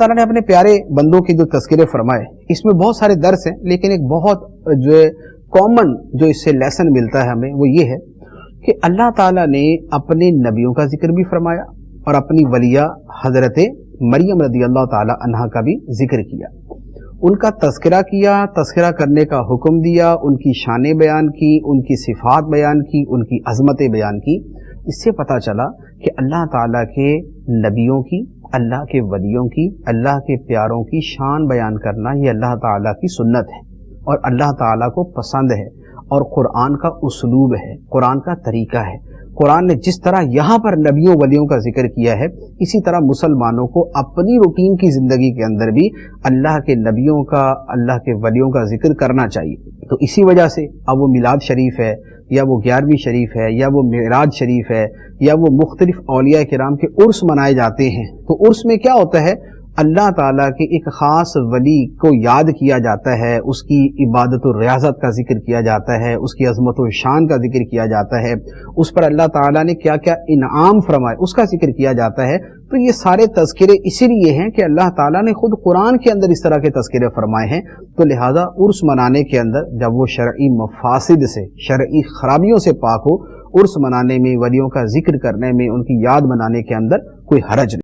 تعالیٰ نے اپنے پیارے بندوں کے جو تذکرے فرمائے اس میں بہت سارے درس ہیں، لیکن ایک بہت جو کامن جو اس سے لیسن ملتا ہے ہمیں وہ یہ ہے کہ اللہ تعالیٰ نے اپنے نبیوں کا ذکر بھی فرمایا اور اپنی ولیہ حضرت مریم رضی اللہ تعالی عنہا کا بھی ذکر کیا، ان کا تذکرہ کیا، تذکرہ کرنے کا حکم دیا، ان کی شانیں بیان کی، ان کی صفات بیان کی، ان کی عظمتیں بیان کی۔ اس سے پتہ چلا کہ اللہ تعالیٰ کے نبیوں کی، اللہ کے ولیوں کی، اللہ کے پیاروں کی شان بیان کرنا یہ اللہ تعالیٰ کی سنت ہے اور اللہ تعالیٰ کو پسند ہے، اور قرآن کا اسلوب ہے، قرآن کا طریقہ ہے۔ قرآن نے جس طرح یہاں پر نبیوں ولیوں کا ذکر کیا ہے، اسی طرح مسلمانوں کو اپنی روٹین کی زندگی کے اندر بھی اللہ کے نبیوں کا، اللہ کے ولیوں کا ذکر کرنا چاہیے۔ تو اسی وجہ سے اب وہ میلاد شریف ہے یا وہ 11ویں شریف ہے یا وہ معراج شریف ہے یا وہ مختلف اولیاء کرام کے عرس منائے جاتے ہیں، تو عرس میں کیا ہوتا ہے؟ اللہ تعالیٰ کے ایک خاص ولی کو یاد کیا جاتا ہے، اس کی عبادت و ریاضت کا ذکر کیا جاتا ہے، اس کی عظمت و شان کا ذکر کیا جاتا ہے، اس پر اللہ تعالیٰ نے کیا کیا انعام فرمائے اس کا ذکر کیا جاتا ہے۔ تو یہ سارے تذکرے اسی لیے ہیں کہ اللہ تعالیٰ نے خود قرآن کے اندر اس طرح کے تذکرے فرمائے ہیں، تو لہٰذا عرس منانے کے اندر جب وہ شرعی مفاسد سے، شرعی خرابیوں سے پاک ہو، عرس منانے میں، ولیوں کا ذکر کرنے میں، ان کی یاد منانے کے اندر کوئی حرج نہیں۔